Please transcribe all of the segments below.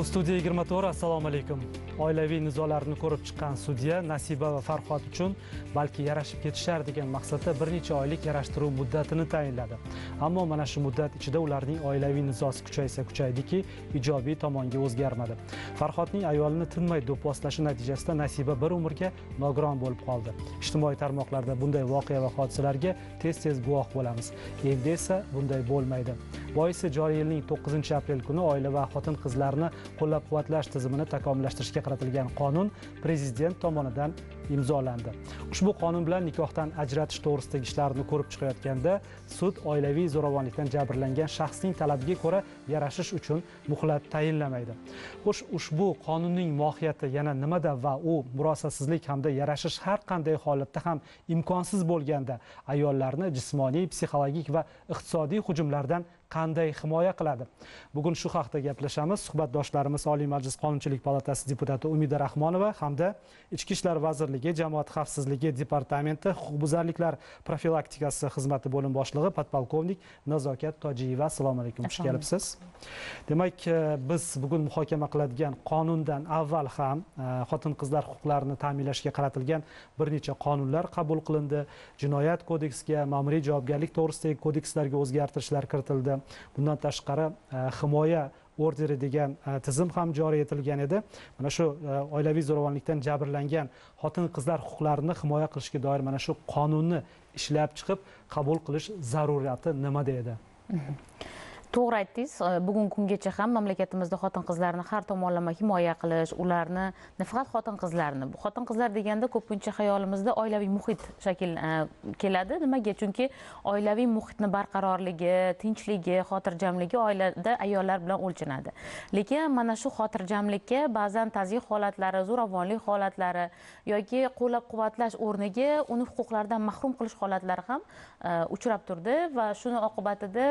Bu studiya 24. Assalomu alaykum. Oilaviy nizolarni ko'rib chiqqan sudya Nasiba va Farhod uchun balki yarashib ketishar degan maqsadda bir necha oylik yarashtiruv muddatini tayinladi. Ammo mana shu muddat ichida ularning oilaviy nizosi kuchaydiki, ijobiy tomonga o'zgarmadi. Farhodning ayolini tinmay do'pposlashi natijasida Nasiba bir umrga nogiron bo'lib qoldi. Ijtimoiy tarmoqlarda bunday voqea va hodisalarga tez-tez guvoh bo'lamiz. Endi esa bunday bo'lmaydi. Boisi joriy yilning 9-aprel kuni oila va xotin-qizlarni qo'llab-quvvatlash tizimini takomillashtirishga qaratilgan qonun prezident tomonidan imzolandi. Ushbu qonun bilan nikohdan ajratish to'g'risidagi ishlarni ko'rib chiqayotganda sud oilaviy zo'ravonlikdan jabrlangan shaxsning talabiga ko'ra yarashish uchun muhlat tayinlamaydi. Xo'sh, ushbu qonunning mohiyati yana nimada va u murosasizlik hamda yarashish har qanday holatda ham imkonsiz bo'lganda ayollarni jismoniy, psixologik va iqtisodiy hujumlardan qanday himoya qiladi? Bugun shu haqda gaplashamiz. Suhbatdoshlarimiz Oliy Majlis Qonunchilik palatasi deputati Umida Rahmonova hamda Ichki ishlar vazirligi Jamoat xavfsizligi departamenti huquqbuzarliklar profilaktikasi xizmati bo'lim boshlig'i podpolkovnik Nazokat Tojiyeva. Assalomu alaykum. Xush kelibsiz. Demak, biz bugun muhokama qiladigan qonundan avval ham xotin-qizlar huquqlarini ta'minlashga qaratilgan bir necha qonunlar qabul qilindi. Jinoyat kodeksiga, ma'muriy javobgarlik to'g'risidagi kodekslarga o'zgartirishlar kiritildi. Bundan tashqari himoya orderi degan tizim ham joriy etilgan edi. Mana shu oilaviy zo'ravonlikdan jabrlangan xotin-qizlar huquqlarini himoya qilishga doir mana shu qonunni ishlab chiqib qabul qilish zaruriyati nimada edi? To'g'ri aytdingiz. Bugun kungacha ham mamlakatimizda xotin-qizlarni har tomonlama himoya qilish, ularni nafaqat xotin-qizlarni, bu xotin-qizlar deganda ko'pincha xayolimizda oilaviy muhit keladi. Nimaga? Chunki oilaviy muhitni barqarorligi, tinchligi, xotirjamligi oilada ayollar bilan o'lchanadi. Lekin mana shu xotirjamlikka ba'zan tazyiq holatlari, zo'ravonlik holatlari yoki qo'llab-quvvatlash o'rniga uni huquqlaridan mahrum qilish holatlari ham uchrab turdi va shuni oqibatida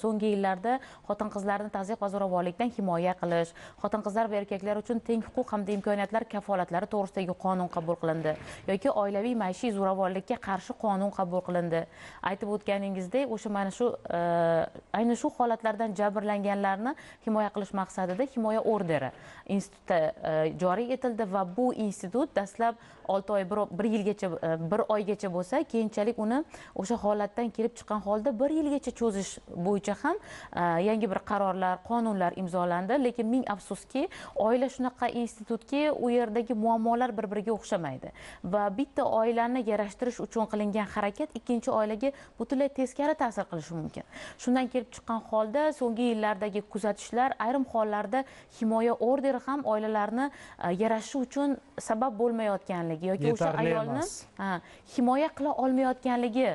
so'nggi yillar xotin-qizlarni tazyiq va zo'ravonlikdan himoya qilish, xotin-qizlar va erkaklar uchun teng huquq hamda imkoniyatlar kafolatlari to'g'risidagi qonun qabul qilindi yoki oilaviy maishiy zo'ravonlikka qarshi qonun qabul qilindi. Aytib o'tganingizdek, o'sha mana shu ayni shu holatlardan jabrlanganlarni himoya qilish maqsadida himoya orderi instituti joriy etildi va bu institut dastlab 6 oy, 1 yilgacha, 1 oygacha bo'lsa, keyinchalik uni o'sha holatdan kelib chiqqan holda 1 yilgacha cho'zish bo'yicha ham yangi bir qarorlar, qonunlar imzolandi. Lekin ming afsuski, oila shunaqa institutki, u yerdagi muammolar bir-biriga o'xshamaydi va bitta oilani yarashtirish uchun qilingan harakat ikkinchi oilaga butunlay teskari ta'sir qilishi mumkin. Shundan kelib chiqqan holda so'nggi yillardagi kuzatishlar ayrim hollarda himoya orderi ham oilalarni yarashishi uchun sabab bo'lmayotganligi yoki o'sha ayolni himoya qila olmayotganligi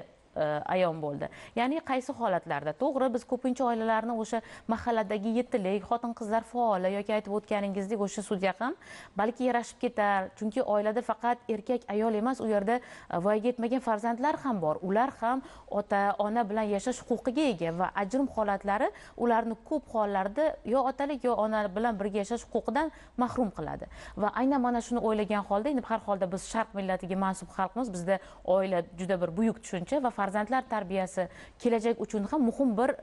ayon bo'ldi. Ya'ni qaysi holatlarda? To'g'ri, biz ko'pincha oilalarni o'sha mahalladagi yettilik, xotin-qizlar faoli yoki aytib o'tganingizdek o'sha sudya ham balki yarashib ketar. Chunki oilada faqat erkak, ayol emas, u yerda voyaga yetmagan farzandlar ham bor. Ular ham ota, ona bilan yashash huquqiga ega va ajrim holatlari ularni ko'p hollarda yo otalik yo ona bilan birga yashash huquqidan mahrum qiladi. Va aynan mana shuni o'ylagan holda, endi har holda biz Sharq millatiga mansub xalqmiz, bizda oila juda bir buyuk tushuncha va farzandlar tarbiyasi kelajak uchun ham muhim bir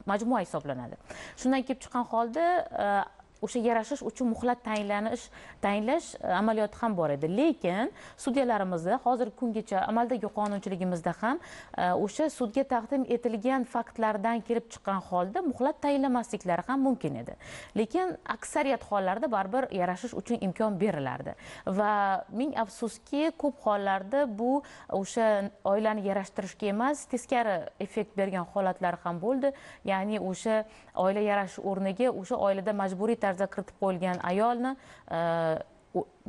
majmua hisoblanadi. Shundan kelib chiqqan holda o'sha yarashish uchun muhlat tayinlash amaliyoti ham bor edi. Lekin sudyalarimizda hozirgi kungacha amaldagi qonunchiligimizda ham o'sha sudga taqdim etilgan faktlardan kelib chiqqan holda muhlat tayinlamasliklari ham mumkin edi. Lekin aksariyat hollarda baribir yarashish uchun imkon berilardi. Va ming afsuski, ko'p hollarda bu o'sha oilani yarashtirishga emas, teskari effekt bergan holatlar ham bo'ldi. Ya'ni o'sha oila yarashish o'rniga o'sha oilada majburiy tarzda kiritib qo'yilgan ayolni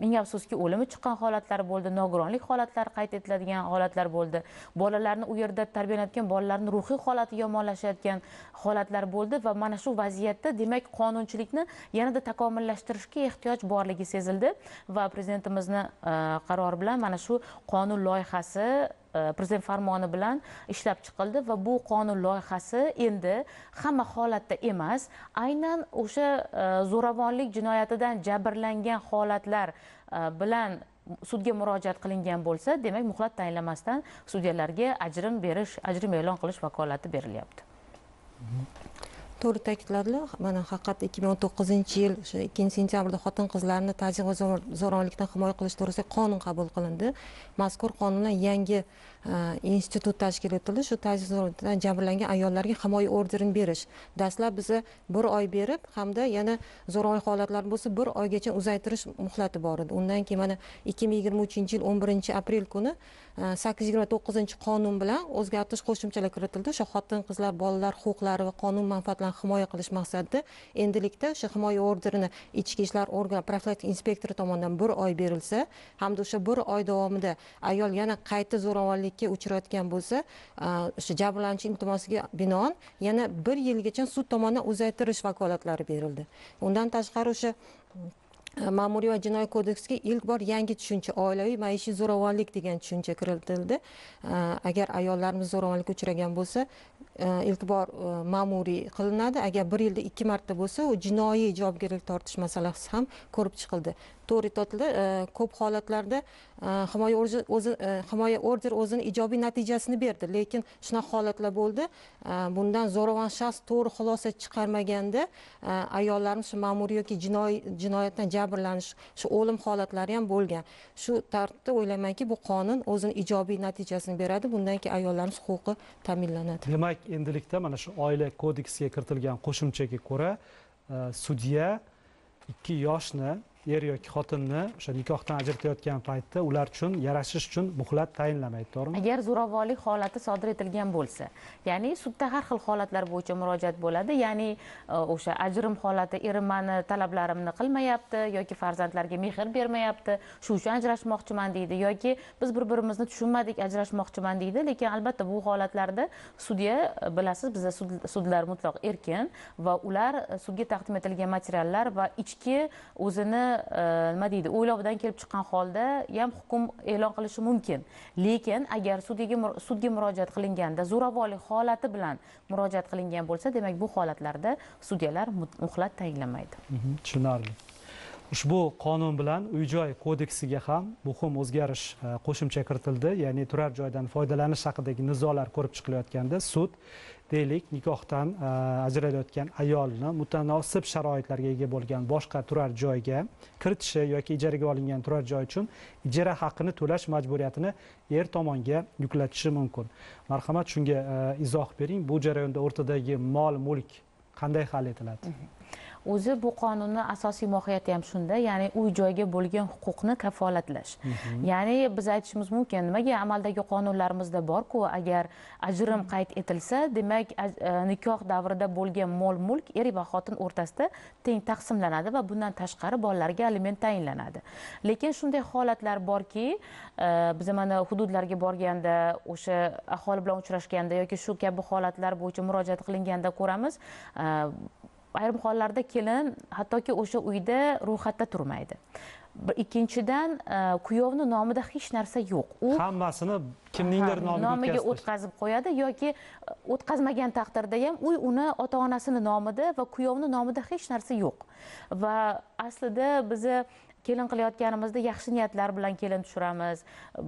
ming afsuski o'limi chiqqan holatlari bo'ldi, nogironlik holatlari qayd etiladigan holatlar bo'ldi. Bolalarni u yerda tarbiyalanayotgan bolalarning ruhiy holati yomonlashayotgan holatlar bo'ldi va mana shu vaziyatda demak qonunchilikni yanada takomillashtirishga ehtiyoj borligi sezildi va prezidentimizni qarori bilan mana shu qonun loyihasi prezident farmoni bilan ishlab chiqildi va bu qonun loyihasi endi hamma holatda emas, aynan o'sha zo'ravonlik jinoyatidan jabrlangan holatlar bilan sudga murojaat qilingan bo'lsa, demak muhlat tayinlamasdan sudyalarga ajrim berish, ajrim e'lon qilish vakolati berilyapti. to'g'ri ta'kidladilar. Mana haqiqat 2019-yil o'sha 2-sentyabrda xotin-qizlarni tazyiq va zo'ravonlikdan himoya qilish to'g'risida qonun qabul qilindi. Mazkur qonundan yangi institut tashkil etildi. Shu tazyiq zo'ravonlikdan jabrlangan ayollarga himoya orderini berish. Dastlab biza 1 oy berib, hamda yana zo'ravonlik holatlari bo'lsa 1 oygacha uzaytirish muhlati bor edi. Undan keyin mana 2023-yil 11-aprel kuni 829-qonun bilan o'zgartirish qo'shimchalar kiritildi. O'sha xotin-qizlar, bolalar huquqlari va qonun manfaatlarini himoya qilish maqsadida endilikda o'sha himoya orderini ichki ishlar organi profilaktik inspektori tomonidan 1 oy berilsa, hamda o'sha 1 oy davomida ayol yana qayta zo'ravonlikka uchrayotgan bo'lsa, o'sha jabrlanuvchi iltimosiga binoan yana 1 yilgacha sud tomonidan uzaytirish vakolatlari berildi. Undan tashqari o'sha Ma'muriy va jinoiy kodeksiga ilk bor yangi tushuncha oilaviy maishiy zo'ravonlik degan tushuncha kiritildi. Agar ayollarimiz zo'ravonlikka uchragan bo'lsa, ilk bor ma'muriy qilinadi. Agar 1 yilda 2 marta bo'lsa, u jinoiy javobgarlik tortish masalasi ham ko'rib chiqildi. To'g'ri aytildi, ko'p holatlarda himoya order o'zini ijobiy natijasini berdi, lekin shunaqa holatlar bo'ldi. Bundan zo'ravon shaxs to'g'ri xulosa chiqarmaganda ayollarimiz shu ma'muriy yoki jinoyatdan jabrlanish, shu o'lim holatlari ham bo'lgan. Shu tartibda o'ylaymanki, bu qonun o'zini ijobiy natijasini beradi. Bundan keyin ayollarimiz huquqi ta'minlanadi. Demak, endilikda mana shu oila kodeksiga kiritilgan qo'shimchaga ko'ra, sudya 2 yoshni er yoki xotinni o'sha nikohdan ajratayotgan paytda ular uchun yarashish uchun muhlat tayinlamaydi, to'g'rimi? Agar zo'ravonlik holati sodir etilgan bo'lsa, ya'ni sudda har xil holatlar bo'yicha murojaat bo'ladi. Ya'ni o'sha ajrim holati, erim meni talablarimni qilmayapti yoki farzandlarga mehr bermayapti, shu uchun ajrashmoqchiman deydi, yoki biz bir-birimizni tushunmadik, ajrashmoqchiman deydi. Lekin albatta bu holatlarda sudya, bilasiz, bizda sudlar mutlaq erkin va ular sudga taqdim etilgan materiallar va ichki o'zini nima deydi, o'ylovidan kelib chiqqan holda ham hukm e'lon qilishi mumkin. Lekin agar sudga murojaat qilinganda zo'ravonlik holati bilan murojaat qilingan bo'lsa, demak bu holatlarda sudyalar muhlat tayinlamaydi. Tushunarli. Ushbu qonun bilan Uy-joy kodeksiga ham muhim o'zgarish qo'shimcha kiritildi. Ya'ni turar joydan foydalanish haqidagi nizolar ko'rib chiqilayotganda sud deylik, nikohdan ajralayotgan ayolni mutanosib sharoitlarga ega bo'lgan boshqa turar joyga kiritishi yoki ijaraga olingan turar joy uchun ijara haqini to'lash majburiyatini er tomonga yuklatishi mumkin. Marhamat, shunga izoh bering. Bu jarayonda o'rtadagi mol-mulk qanday hal etiladi? O'zi bu qonunning asosiy mohiyati ham shunda, ya'ni uy-joyga bo'lgan huquqni kafolatlash. Ya'ni biz aytishimiz mumkin, nimaga amaldagi qonunlarimizda bor-ku, agar ajrim qayd etilsa, demak nikoh davrida bo'lgan mol-mulk er va xotin o'rtasida teng taqsimlanadi va bundan tashqari bolalarga aliment tayinlanadi. Lekin shunday holatlar borki, biz mana hududlarga borganda, o'sha aholi bilan uchrashganda yoki shu kabi holatlar bo'yicha murojaat qilinganda ko'ramiz, ayrim hollarda kelin hattoki o'sha uyda ro'yxatda turmaydi. Ikkinchidan, kuyovni nomida hech narsa yo'q. U hammasini kimningdir nomiga o'tkazib qo'yadi yoki o'tkazmagan taqdirda ham uy uni ota-onasini nomida va kuyovni nomida hech narsa yo'q. Va aslida biz kelin qilayotganimizda yaxshi niyatlar bilan kelin tushiramiz.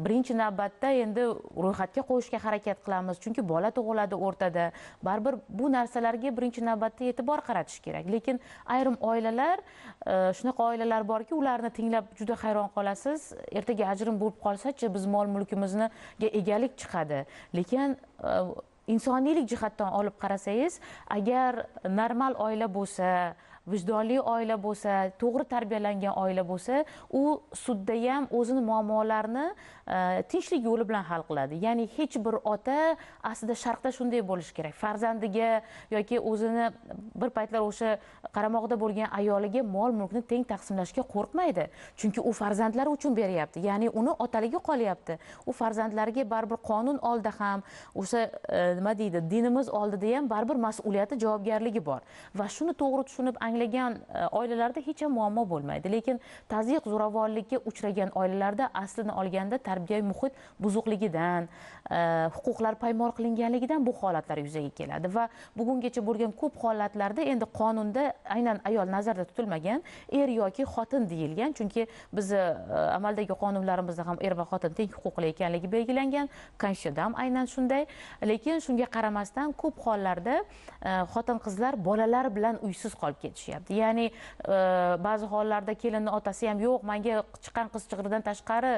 Birinchi navbatda endi ro'yxatga qo'yishga harakat qilamiz, chunki bola tug'iladi o'rtada. Baribir bu narsalarga birinchi navbatda e'tibor qaratish kerak. Lekin ayrim oilalar, shunaqa oilalar borki, ularni tinglab juda hayron qolasiz. Ertaga ajrim bo'lib qolsa-chi, biz mol-mulkimizga egalik chiqadi. Lekin insoniylik jihatdan olib qarasangiz, agar normal oila bo'lsa, vijdonli oila bo'lsa, to'g'ri tarbiyalangan oila bo'lsa, u sudda ham o'zini muammolarini tinchlik yo'li bilan hal qiladi. Ya'ni hech bir ota aslida sharqda shunday bo'lishi kerak. Farzandiga yoki o'zini bir paytlar o'sha qaramog'ida bo'lgan ayoliga mol-mulkni teng taqsimlashga qo'rqmaydi. Chunki u farzandlari uchun beryapti. Ya'ni uni otaligi qolyapti. U farzandlariga baribir qonun oldida ham, o'sha nima deydi, dinimiz oldida ham baribir mas'uliyati, javobgarligi bor. Va shuni to'g'ri tushunib anglagan oilalarda hech ham muammo bo'lmaydi, lekin tazyiq zo'ravonlikka uchragan oilalarda aslini olganda tarbiyaviy muhit buzuqligidan, huquqlar poymol qilinganligidan bu holatlar yuzaga keladi va bugungacha bo'lgan ko'p holatlarda endi qonunda aynan ayol nazarda tutilmagan, er yoki xotin deyilgan, chunki bizni amaldagi qonunlarimizda ham er va xotin teng huquqli ekanligi belgilangan, konstitutsiyada ham aynan shunday. Lekin shunga qaramasdan ko'p hollarda xotin qizlar bolalar bilan uysiz qolib ketishyapti. Ya'ni ba'zi hollarda kelinning otasi ham yo'q, menga chiqqan qiz-chig'iridan tashqari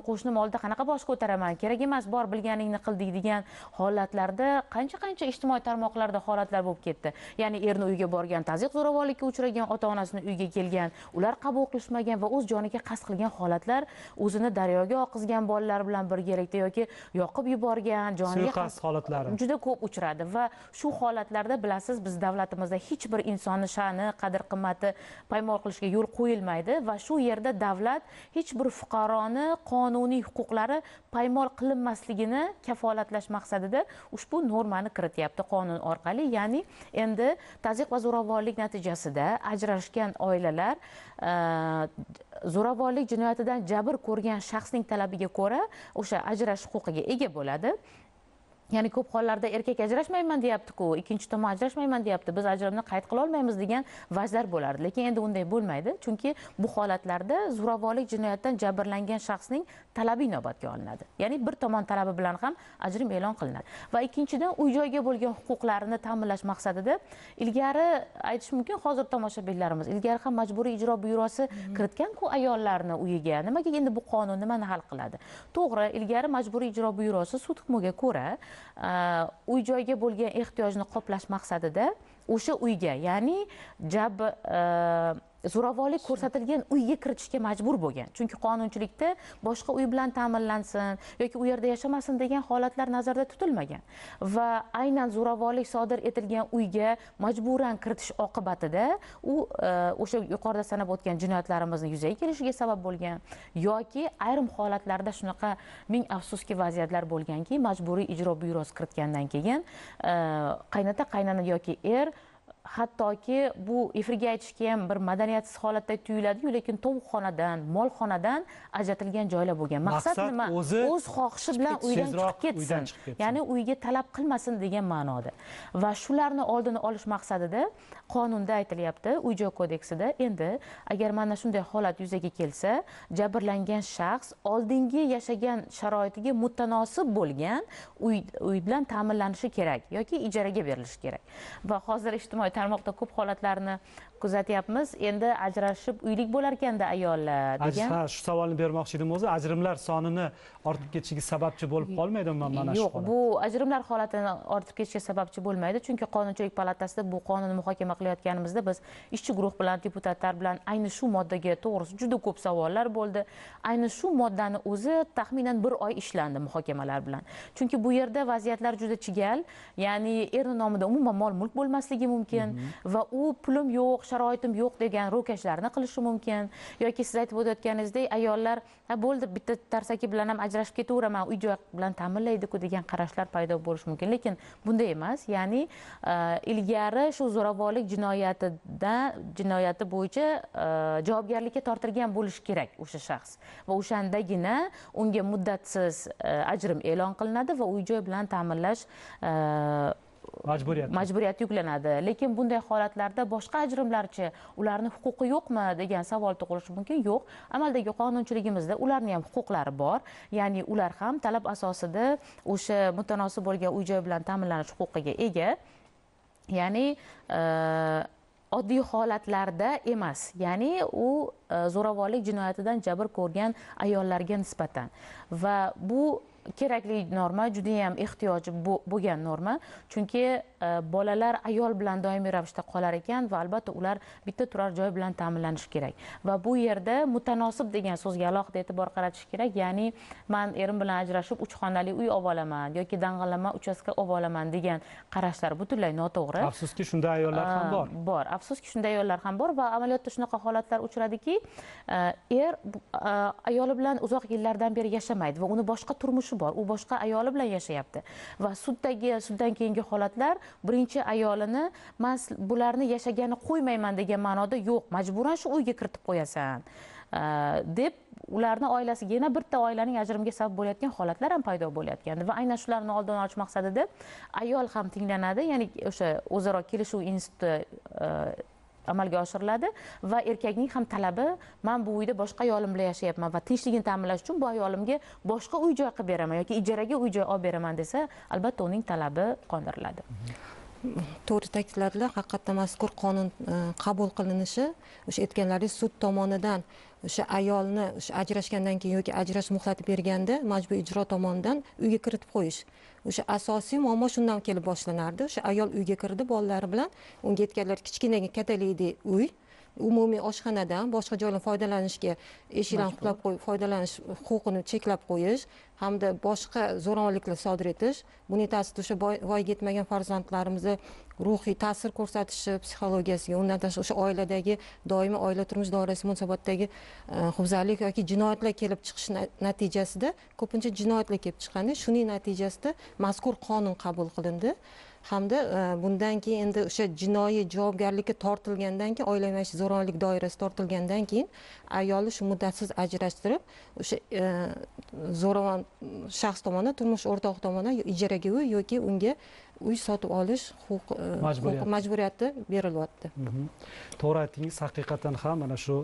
qo'shnim oldida qanaqa bosh ko'taraman, kerak emas, bor bilganingni qil deydigan holatlarda qancha ijtimoiy tarmoqlarda holatlar bo'lib ketdi. Ya'ni erni uyiga borgan, tazyiq zo'ravonlikka uchragan, ota-onasini uyiga kelgan, ular qabul qilishmagan va o'z joniga qasd qilgan holatlar, o'zini daryoga oqizgan bolalar bilan birgalikda yoki yoqib yuborgan, joniga suiqasd holatlari juda ko'p uchradi va shu holatlarda bilasiz, biz davlatimizda hech bir insonni sha'ni, qadr-qimmati poymol qilishga yo'l qo'yilmaydi va shu yerda davlat hech bir fuqaroni qonuniy huquqlari poymol qilinmasligini kafolatlash maqsadida ushbu normani kirityapti qonun orqali. Ya'ni endi tazyiq va zo'ravonlik natijasida ajrashgan oilalar zo'ravonlik jinoyatidan jabr ko'rgan shaxsning talabiga ko'ra o'sha ajrash huquqiga ega bo'ladi. Ya'ni ko'p hollarda erkak ajrashmayman deyapti-ku, ikkinchi tomon ajrashmayman deyapti, biz ajrimni qayd qila olmaymiz degan vajlar bo'lardi. Lekin endi unday bo'lmaydi, chunki bu holatlarda zo'ravonlik jinoyatidan jabrlangan shaxsning talabi inobatga olinadi. Ya'ni bir tomon talabi bilan ham ajrim e'lon qilinadi. Va ikkinchidan, uy-joyga bo'lgan huquqlarini ta'minlash maqsadida ilgari aytish mumkin, hozir tomoshabinlarimiz ilgari ham majburiy ijro byurosi kiritgan-ku ayollarni uyiga. Nimaga endi bu qonun nimani hal qiladi? To'g'ri, ilgari majburiy ijro byurosi sud hukmiga ko'ra uy-joyga bo'lgan ehtiyojni qoplash maqsadida o'sha uyga, ya'ni zo'ravonlik ko'rsatilgan uyga kiritishga majbur bo'lgan. Chunki qonunchilikda boshqa uy bilan ta'minlansin yoki u yerda yashamasin degan holatlar nazarda tutilmagan. Va aynan zo'ravonlik sodir etilgan uyga majburan kiritish oqibatida u o'sha yuqorida sanab o'tgan jinoyatlarimizni yuzaga kelishiga sabab bo'lgan yoki ayrim holatlarda shunaqa ming afsuski vaziyatlar bo'lganki, majburiy ijro byurosi kiritgandan keyin qaynota, qaynona yoki er hattoki bu efirga aytishga ham bir madaniyatsiz holatda tuyuladi-yu, lekin tovuqxonadan, molxonadan ajratilgan joylar bo'lgan. Maqsad nima? O'z xohishi bilan uydan chiqib ketsin. Ya'ni uyga talab qilmasin degan ma'noda. Va shularni oldini olish maqsadida qonunda aytilyapti, Uy-joy kodeksida, endi agar mana shunday holat yuzaga kelsa, jabrlangan shaxs oldingi yashagan sharoitiga mutanosib bo'lgan uy bilan ta'minlanishi kerak yoki ijaraga berilishi kerak. Va hozir ijtimoiy tarmoqda ko'p holatlarni kuzatyapmiz. Endi ajrashib uylik bo'lar ekanda ayollar degan. Ha, shu savolni bermoqchi edim o'zi. Ajrimlar sonini ortib ketishiga sababchi bo'lib qolmaydimi mana shu holat? Yo'q, bu ajrimlar holatini ortib ketishiga sababchi bo'lmaydi, chunki Qonunchilik palatasida bu qonunni muhokama qilayotganimizda biz ishchi guruh bilan, deputatlar bilan ayni shu moddaga to'g'risi juda ko'p savollar bo'ldi. Ayni shu moddani o'zi taxminan 1 oy ishlandi muhokamalar bilan. Chunki bu yerda vaziyatlar juda chigal, ya'ni erning nomida umuman mol-mulk bo'lmasligi mumkin va u pulim yo'q, sharoitim yo'q degan ro'kashlarni qilishi mumkin yoki siz aytib o'tayotganingizdek ayollar bo'ldi, bitta tarsaki bilan ham ajrashib ketaveraman, uy-joy bilan ta'minlaydi-ku degan qarashlar paydo bo'lishi mumkin, lekin bunday emas. Ya'ni ilgari shu zo'ravonlik jinoyati bo'yicha javobgarlikka tortilgan bo'lishi kerak o'sha shaxs va o'shandagina unga muddatsiz ajrim e'lon qilinadi va uy-joy bilan ta'minlash majburiyat yuklanadi. Lekin bunday holatlarda boshqa ajrimlarchi, ularni huquqi yo'qmi degan savol tug'ilishi mumkin. Yo'q, amaldagi qonunchiligimizda ularning ham huquqlari bor. Ya'ni ular ham talab asosida o'sha mutanosib bo'lgan uy-joy bilan ta'minlanish huquqiga ega. Ya'ni oddiy holatlarda emas, ya'ni u zo'ravonlik jinoyatidan jabr ko'rgan ayollarga nisbatan. Va bu kerakli norma, juda ham ehtiyoji bo'lgan norma, chunki bolalar ayol bilan doimiy ravishda qolar ekan va albatta ular bitta turar joy bilan ta'minlanishi kerak. Va bu yerda mutanosib degan so'zga alohida e'tibor qaratish kerak. Ya'ni men erim bilan ajrashib 3 xonali uy olib olaman yoki dang'illama uchastka olib olaman degan qarashlar butunlay noto'g'ri. Afsuski shunday ayollar ham bor. Bor, afsuski shunday ayollar ham bor va amaliyotda shunaqa holatlar uchradiki, er ayoli bilan uzoq yillardan beri yashamaydi va uni boshqa turmushi bor, u boshqa ayoli bilan yashayapti va suddan keyingi holatlar birinchi ayolini man bularni yashagani qo'ymayman degan ma'noda yo'q, majburan shu uyga kiritib qo'yasan deb ularni oilasiga, yana bitta oilaning ajrimga sabab bo'layotgan holatlar ham paydo bo'layotgandi va aynan shularni oldini olish maqsadida ayol ham tinglanadi, ya'ni o'sha o'zaro kelishuv instituti amalga oshiriladi va erkakning ham talabi, man bu uyda boshqa ayolim bilan yashayapman va tinchligini ta'minlash uchun bu ayolimga boshqa uy joy qilib beraman yoki ijaraga uy joy olib beraman desa, albatta uning talabi qondiriladi. To'g'ri ta'kidladilar. Haqiqatdan mazkur qonun qabul qilinishi o'sha aytganlaringiz sud tomonidan o'sha ayolni o'sha ajrashgandan keyin yoki ajrash muhlati berganda majburiy ijro tomonidan uyga kiritib qo'yish. O'sha asosiy muammo shundan kelib boshlanardi. O'sha ayol uyga kirdi bolalari bilan, unga aytganlar kichkina katalikdek uy, umumiy oshxonadan boshqa joydan foydalanishga eshiklarni qutlab qo'yib foydalanish huquqini cheklab qo'yish hamda boshqa zo'ravonliklar sodir etish, buning ta'sirida o'sha voyaga yetmagan farzandlarimizni ruhiy ta'sir ko'rsatishi psixologiyasiga, undan tashqari o'sha oiladagi doimiy oila turmush doirasi munosabatidagi huquqbuzarlik yoki jinoyatlar kelib chiqish natijasida, ko'pincha jinoyatlar kelib chiqqanda, shuning natijasida mazkur qonun qabul qilindi. Hamda bundan keyin endi o'sha jinoiy javobgarlikka tortilgandan keyin, oilaviy maishiy zo'ravonlik doirasi tortilgandan keyin ayolni shu muddatsiz ajrashtirib, o'sha zo'ravon shaxs tomonidan, turmush o'rtog'i tomonidan ijaraga uy yoki unga uy sotib olish majburiyati berilyapti. To'g'ri aytdingiz, haqiqatan ham mana shu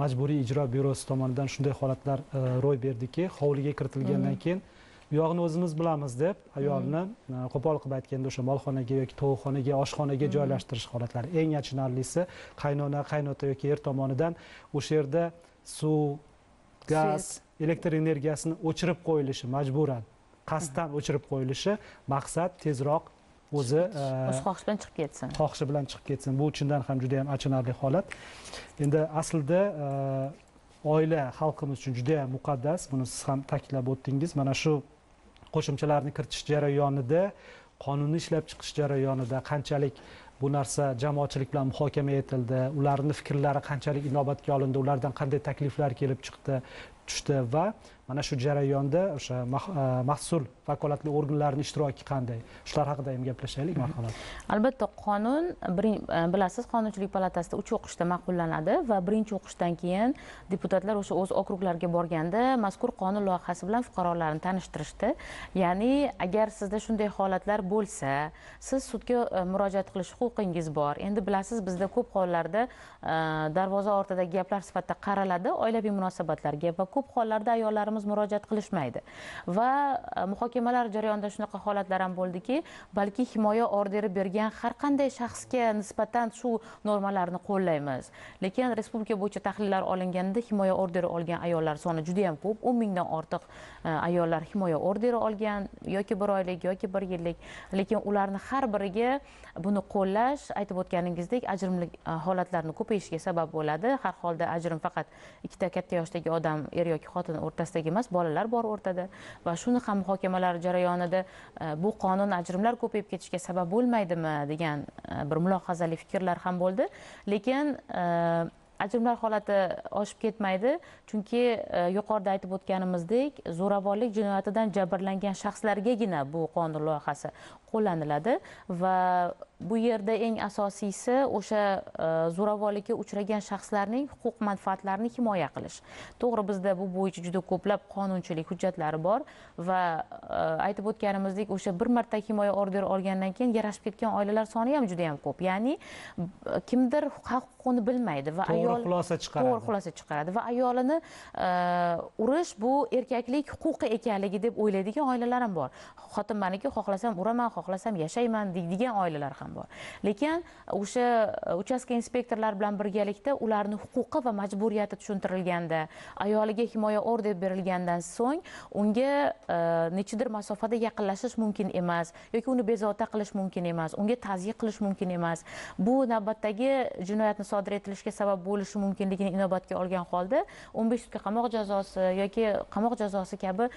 majburiy ijro byurosi tomonidan shunday holatlar ro'y berdiki, hovliga kiritilgandan keyin bu yog'ini o'zimiz bilamiz deb ayolni qo'pol qilib aytganda o'sha molxonaga yoki tovuqxonaga, oshxonaga joylashtirish holatlari. Eng achinarlisi qaynona, qaynota yoki er tomonidan o'sha yerda suv, gaz, elektr energiyasini o'chirib qo'yilishi, majburan, qasddan o'chirib qo'yilishi, maqsad tezroq o'zi xohish bilan chiqib ketsin. Xohishi bilan chiqib ketsin. Bu chindan ham juda ham achinarli holat. Endi aslida oila xalqimiz uchun juda ham muqaddas. Buni siz ham ta'kidlab o'tdingiz. Mana shu qo'shimchalarni kiritish jarayonida, qonunni ishlab chiqish jarayonida qanchalik bu narsa jamoatchilik bilan muhokama etildi, ularning fikrlari qanchalik inobatga olindi, ulardan qanday takliflar kelib tushdi va mana shu jarayonda o'sha mas'ul vakolatli organlarning ishtiroki qanday? Shular haqida ham gaplashaylik, marhamat. Albatta, qonun bilasiz, Qonunchilik palatasida 3 o'qishda ma'qullanadi va birinchi o'qishdan keyin deputatlar o'sha o'z okruglariga borganda mazkur qonun loyihasi bilan fuqarolarni tanishtirishdi. Ya'ni agar sizda shunday holatlar bo'lsa, siz sudga murojaat qilish huquqingiz bor. Endi bilasiz, bizda ko'p hollarda darvoza ortidagi gaplar sifatida qaraladi oilaviy munosabatlarga va ko'p hollarda ayollarimiz murojaat qilishmaydi. Va muhokamalar jarayonida shunaqa holatlar ham bo'ldiki, balki himoya orderi bergan har qanday shaxsga nisbatan shu normalarni qo'llaymiz. Lekin respublika bo'yicha tahlillar olinganda himoya orderi olgan ayollar soni juda ham ko'p, 10 mingdan ortiq ayollar himoya orderi olgan, yoki 1 oylik yoki 1 yillik. Lekin ularni har biriga buni qo'llash, aytib o'tganingizdek, ajrimli holatlarni ko'payishiga sabab bo'ladi. Har holda ajrim faqat ikkita katta yoshdagi odam, er yoki xotin o'rtasidagi emas, bolalar bor o'rtada va shuni ham muhokamalar jarayonida bu qonun ajrimlar ko'payib ketishiga sabab bo'lmaydimi degan bir mulohazali fikrlar ham bo'ldi. Lekin ajrimlar holati oshib ketmaydi, chunki yuqorida aytib o'tganimizdek, zo'ravonlik jinoyatidan jabrlangan shaxslargagina bu qonun loyihasi qo'llaniladi va bu yerda eng asosiysi o'sha zo'ravonlikka uchragan shaxslarning huquq manfaatlarini himoya qilish. To'g'ri, bizda bu bo'yicha juda ko'plab qonunchilik hujjatlari bor va aytib o'tganimizdek, o'sha bir marta himoya orderi olgandan keyin yarashib ketgan oilalar soni ham juda ham ko'p. Ya'ni kimdir huquqini bilmaydi va to'g'ri xulosa chiqaradi va ayolini urish bu erkaklik huquqi ekanligi deb o'ylaydigan oilalar ham bor. Xotin meniki, xohlasam uraman, xohlasam yashayman deydigan oilalar ham bor. Lekin o'sha uchastka inspektorlar bilan birgalikda ularning huquqi va majburiyati tushuntirilganda, ayoliga himoya orderi berilgandan so'ng unga nechidir masofada yaqinlashish mumkin emas yoki uni bezovta qilish mumkin emas, unga ta'ziyq qilish mumkin emas. Bu navbatdagi jinoyatni sodir etilishga sabab bo'lishi mumkinligini inobatga olgan holda 15 sutka qamoq jazosi yoki qamoq jazosi kabi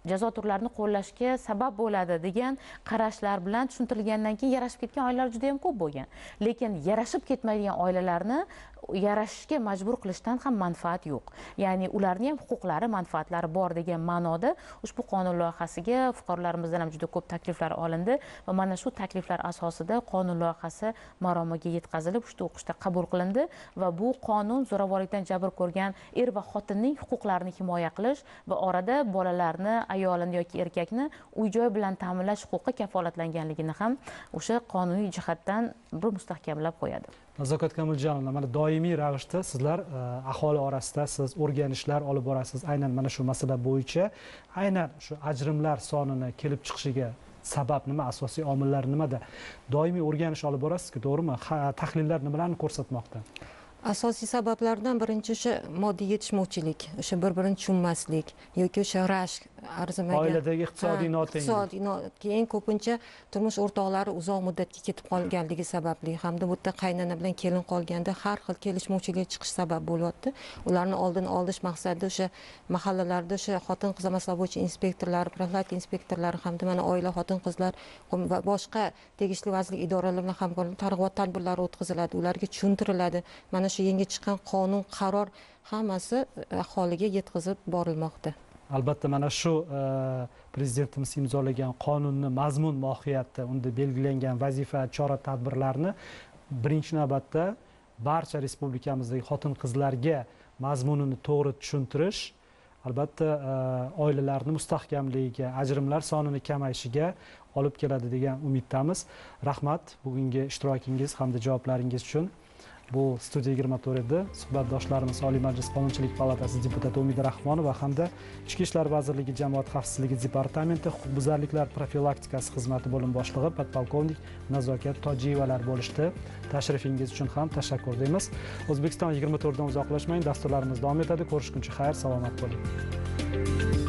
jazo turlarini qo'llashga sabab bo'ladi degan qarashlar bilan tushuntirilgandan keyin yarashib ketgan oilalar juda ham ko'p bo'lgan. Lekin yarashib ketmaydigan oilalarni yarashishga majbur qilishdan ham manfaat yo'q. Ya'ni ularning ham huquqlari, manfaatlari bor degan ma'noda ushbu qonun loyihasiga fuqarolarimizdan ham juda ko'p takliflar olindi va mana shu takliflar asosida qonun loyihasi maromiga yetkazilib, uchta o'qishda qabul qilindi va bu qonun zo'ravonlikdan jabr ko'rgan er va xotinning huquqlarini himoya qilish va orada bolalarni, ayolini yoki erkakni uy-joy bilan ta'minlash huquqi kafolatlanganligini ham o'sha qonuniy jihatdan bir mustahkamlab qo'yadi. Nazokat Kamiljonovna, mana doimiy ravishda sizlar aholi orasida siz o'rganishlar olib borasiz. Aynan mana shu masala bo'yicha aynan shu ajrimlar sonini kelib chiqishiga sabab nima, asosiy omillar nimada? Doimiy o'rganish olib borasiz-ku, to'g'rimi? Tahlillar nimalarni ko'rsatmoqda? Asosiy sabablardan birinchi o'sha moddiy yetishmovchilik, o'sha bir-birini tushunmaslik yoki o'sha rashk, arzimagan oiladagi iqtisodiy notenglik. Keyin ko'pincha turmush o'rtoqlari uzoq muddatga ketib qolganligi sababli hamda bu yerda qaynona bilan kelin qolganda har xil kelishmovchilik chiqish sabab bo'lyapti. Ularni oldini olish maqsadida o'sha mahallalarda o'sha xotin-qizlar masalalari bo'yicha inspektorlar, profilaktika inspektorlari hamda mana oila xotin-qizlar va boshqa tegishli vazirlik idoralari bilan hamkorlik targ'ibot tadbirlari o'tkaziladi. Ularga tushuntiriladi. Mana shu yangi chiqqan qonun, qaror hammasi aholiga yetkazib borilmoqda. Albatta mana shu prezidentimiz imzolagan qonunni mazmun mohiyati, unda belgilangan vazifa, chora-tadbirlarni birinchi navbatda barcha respublikamizdagi xotin-qizlarga mazmunini to'g'ri tushuntirish, albatta oilalarni mustahkamligiga, ajrimlar sonini kamayishiga olib keladi degan umiddamiz. Rahmat bugungi ishtirokingiz hamda javoblaringiz uchun. Bu Studiya 24 edi. Suhbatdoshlarimiz Oliy Majlis Qonunchilik palatasi deputati Umida Rahmonova hamda Ichki ishlar vazirligi Jamoat xavfsizligi departamenti huquqbuzarliklar profilaktikasi xizmati bo'lim boshlig'i podpolkovnik Nazokat Tojiyevalar bo'lishdi. Tashrifingiz uchun ham tashakkur deymiz. O'zbekiston 24 dan uzoqlashmang. Dasturlarimiz davom etadi. Ko'rishguncha xayr, salomat bo'ling.